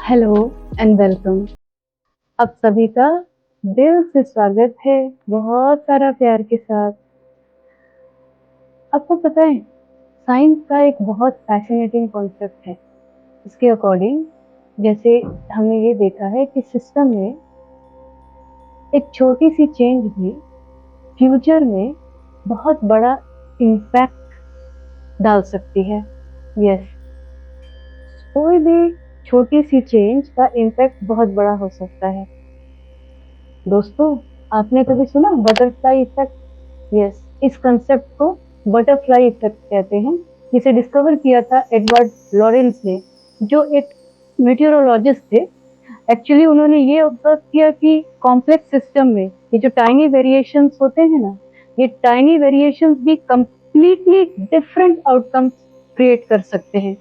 Hello and welcome. आप सभी का दिल से स्वागत है, बहुत सारा प्यार के साथ। आपको पता है, साइंस का एक बहुत फैसिनेटिंग कॉन्सेप्ट है। इसके अकॉर्डिंग जैसे हमने ये देखा है कि सिस्टम में एक छोटी सी चेंज भी फ्यूचर में बहुत बड़ा इम्पैक्ट डाल सकती है। यस, कोई भी छोटी सी चेंज का इम्पैक्ट बहुत बड़ा हो सकता है। दोस्तों, आपने कभी सुना बटरफ्लाई इफेक्ट? यस, इस कंसेप्ट को बटरफ्लाई इफेक्ट कहते हैं, जिसे डिस्कवर किया था एडवर्ड लॉरेंस ने, जो एक मेटेरोलॉजिस्ट थे। एक्चुअली उन्होंने ये ऑब्जर्व किया कि कॉम्प्लेक्स सिस्टम में ये जो टाइनी वेरिएशंस होते हैं ना, ये टाइनी वेरिएशंस भी कंप्लीटली डिफरेंट आउटकम्स क्रिएट कर सकते हैं।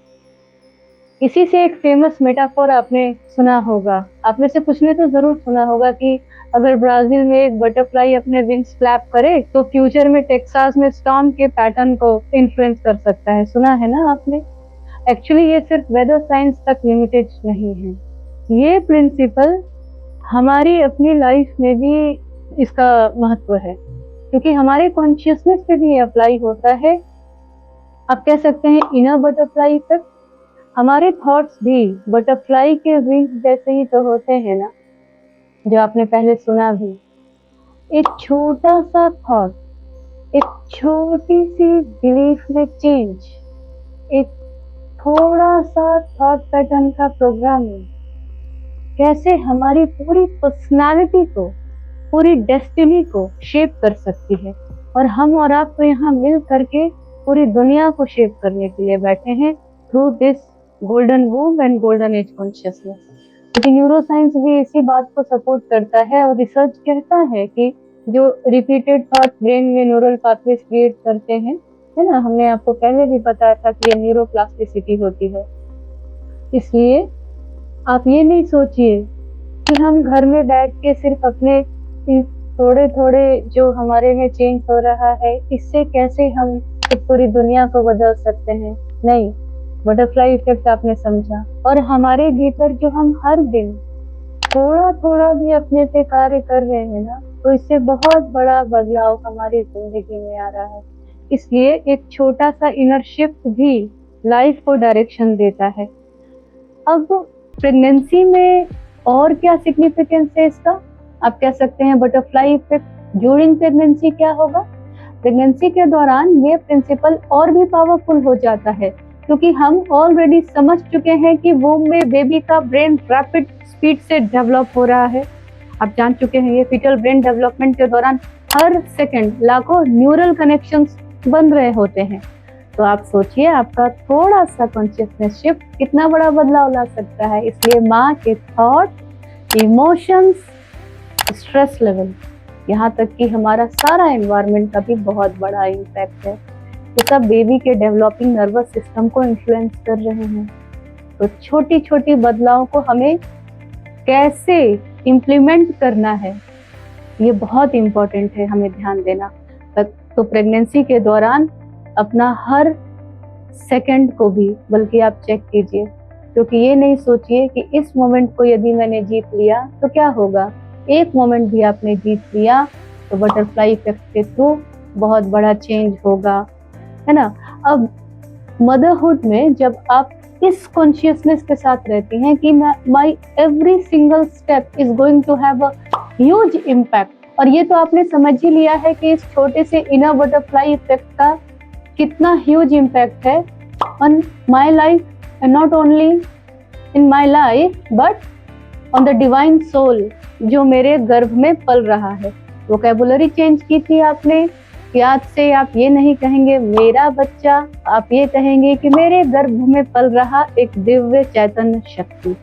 इसी से एक फेमस मेटाफोर आपने सुना होगा, आप में से कुछ ने तो जरूर सुना होगा कि अगर ब्राजील में एक बटरफ्लाई अपने विंग्स फ्लैप करे तो फ्यूचर में टेक्सास में स्टॉर्म के पैटर्न को इन्फ्लुएंस कर सकता है। सुना है ना आपने? एक्चुअली ये सिर्फ वेदर साइंस तक लिमिटेड नहीं है, ये प्रिंसिपल हमारी अपनी लाइफ में भी इसका महत्व है, क्योंकि हमारे कॉन्शियसनेस पे भी ये अप्लाई होता है। आप कह सकते हैं इनर बटरफ्लाई इफेक्ट। हमारे थॉट्स भी बटरफ्लाई के विंग्स जैसे ही तो होते हैं ना, जो आपने पहले सुना भी। एक छोटा सा थॉट, एक छोटी सी बिलीफ में चेंज, एक थोड़ा सा थॉट पैटर्न का प्रोग्रामिंग कैसे हमारी पूरी पर्सनालिटी को, पूरी डेस्टिनी को शेप कर सकती है। और हम और आप तो यहाँ मिल करके पूरी दुनिया को शेप करने के लिए बैठे हैं through this golden womb and golden age consciousness. क्योंकि न्यूरो साइंस भी इसी बात को सपोर्ट करता है, और रिसर्च कहता है कि जो रिपीटेड थॉट ब्रेन में न्यूरल पाथवेज क्रिएट करते हैं, है ना, हमने आपको पहले भी बताया था कि ये न्यूरोप्लास्टिसिटी होती है। इसलिए आप ये नहीं सोचिए कि हम घर में बैठ के सिर्फ अपने थोड़े थोड़े जो हमारे में चेंज हो रहा है, इससे कैसे हम इस पूरी दुनिया को बदल सकते हैं। नहीं, बटरफ्लाई इफेक्ट आपने समझा, और हमारे भीतर जो हम हर दिन थोड़ा थोड़ा भी अपने पे कार्य कर रहे हैं ना, तो इससे बहुत बड़ा बदलाव हमारी जिंदगी में आ रहा है। इसलिए एक छोटा सा इनर शिफ्ट भी लाइफ को डायरेक्शन देता है। अब प्रेगनेंसी में और क्या सिग्निफिकेंस है इसका? आप कह सकते हैं बटरफ्लाई इफेक्ट ड्यूरिंग प्रेगनेंसी क्या होगा? प्रेगनेंसी के दौरान ये प्रिंसिपल और भी पावरफुल हो जाता है, क्योंकि हम ऑलरेडी समझ चुके हैं कि वूम में बेबी का ब्रेन रैपिड स्पीड से डेवलप हो रहा है। आप जान चुके हैं ये फीटल ब्रेन डेवलपमेंट के दौरान हर सेकंड लाखों न्यूरल कनेक्शंस बन रहे होते हैं। तो आप सोचिए, आपका थोड़ा सा कॉन्शियसनेस शिफ्ट कितना बड़ा बदलाव ला सकता है। इसलिए माँ के थॉट, इमोशंस, स्ट्रेस लेवल, यहाँ तक कि हमारा सारा एनवायरनमेंट का भी बहुत बड़ा इम्पैक्ट है। ये सब बेबी के डेवलपिंग नर्वस सिस्टम को इन्फ्लुएंस कर रहे हैं। तो छोटी छोटी बदलाव को हमें कैसे इम्प्लीमेंट करना है, ये बहुत इम्पोर्टेंट है, हमें ध्यान देना। तो प्रेगनेंसी के दौरान अपना हर सेकंड को भी बल्कि आप चेक कीजिए, क्योंकि ये नहीं सोचिए कि इस मोमेंट को यदि मैंने जीत लिया तो क्या होगा। एक मोमेंट भी आपने जीत लिया तो बटरफ्लाई इफेक्ट के थ्रू बहुत बड़ा चेंज होगा, है ना। अब मदरहुड में जब आप इस कॉन्शियसनेस के साथ रहती हैं कि my every single step is going to have a huge impact, और ये तो आपने समझ ही लिया है कि इस छोटे से इनर बटरफ्लाई इफेक्ट का कितना ह्यूज इम्पैक्ट है on my life, and not only in my life but on the divine soul जो मेरे गर्भ में पल रहा है। वोकैबुलरी चेंज की थी आपने, कि आज से आप ये नहीं कहेंगे मेरा बच्चा, आप ये कहेंगे कि मेरे गर्भ में पल रहा एक दिव्य चैतन्य शक्ति।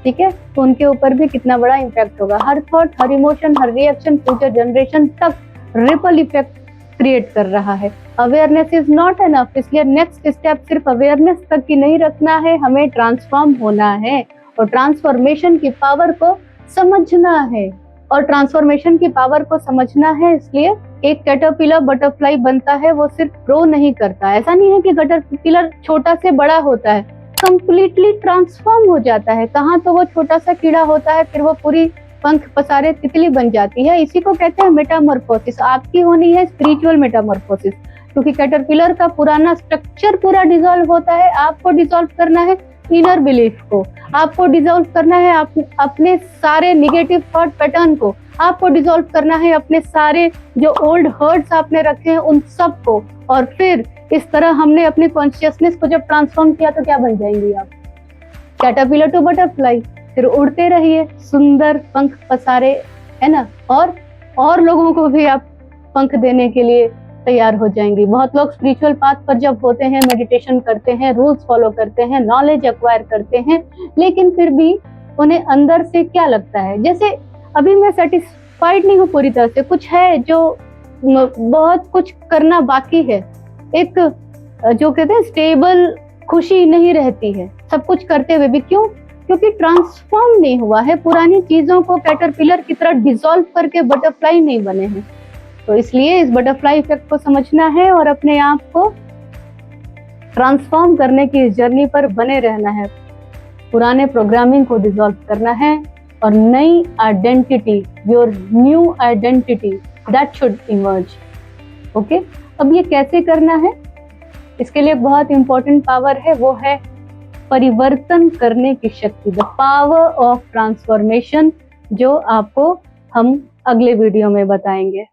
ठीक है, तो उनके ऊपर भी कितना बड़ा इम्पैक्ट होगा। हर थॉट, हर इमोशन, हर रिएक्शन फ्यूचर जनरेशन तक रिपल इफेक्ट क्रिएट कर रहा है। अवेयरनेस इज नॉट एनफ, इसलिए नेक्स्ट स्टेप सिर्फ अवेयरनेस तक की नहीं रखना है, हमें ट्रांसफॉर्म होना है और ट्रांसफॉर्मेशन की पावर को समझना है। और ट्रांसफॉर्मेशन की पावर को समझना है, इसलिए एक कैटरपिलर बटरफ्लाई बनता है, वो सिर्फ ग्रो नहीं करता। ऐसा नहीं है कि कैटरपिलर छोटा से बड़ा होता है, कंप्लीटली ट्रांसफॉर्म हो जाता है। कहाँ तो वो छोटा सा कीड़ा होता है, फिर वो पूरी पंख पसारे तितली बन जाती है। इसी को कहते हैं मेटामॉर्फोसिस। आपकी होनी है स्पिरिचुअल मेटामॉर्फोसिस, क्योंकि कैटरपिलर का पुराना स्ट्रक्चर पूरा डिसॉल्व होता है। आपको डिसॉल्व करना है इनर बिलीफ को, आपको डिसॉल्व करना है अपने सारे निगेटिव थॉट पैटर्न को, आपको डिसॉल्व करना है अपने सारे जो ओल्ड हर्ट्स आपने रखे हैं उन सब को। और फिर इस तरह हमने अपनी कॉन्शियसनेस को जब ट्रांसफॉर्म किया तो क्या बन जाएंगी आप? Caterpillar to butterfly. फिर उड़ते रहिए सुंदर पंख पसारे, है ना, और लोगों को भी आप पंख देने के लिए तैयार हो जाएंगी। बहुत लोग स्पिरिचुअल पाथ पर जब होते हैं, मेडिटेशन करते हैं, रूल्स फॉलो करते हैं, नॉलेज एक्वायर करते हैं, लेकिन फिर भी उन्हें अंदर से क्या लगता है, जैसे अभी मैं सेटिस्फाइड नहीं हूँ पूरी तरह से, कुछ है जो बहुत कुछ करना बाकी है। एक जो कहते हैं स्टेबल खुशी नहीं रहती है सब कुछ करते हुए भी। क्यों? क्योंकि ट्रांसफॉर्म नहीं हुआ है, पुरानी चीजों को कैटरपिलर की तरह डिसॉल्व करके बटरफ्लाई नहीं बने हैं। तो इसलिए इस बटरफ्लाई इफेक्ट को समझना है और अपने आप को ट्रांसफॉर्म करने की इस जर्नी पर बने रहना है। पुराने प्रोग्रामिंग को डिसॉल्व करना है और नई identity, your new identity that should emerge. Okay, अब ये कैसे करना है? इसके लिए बहुत इंपॉर्टेंट पावर है, वो है परिवर्तन करने की शक्ति, द पावर ऑफ ट्रांसफॉर्मेशन, जो आपको हम अगले वीडियो में बताएंगे।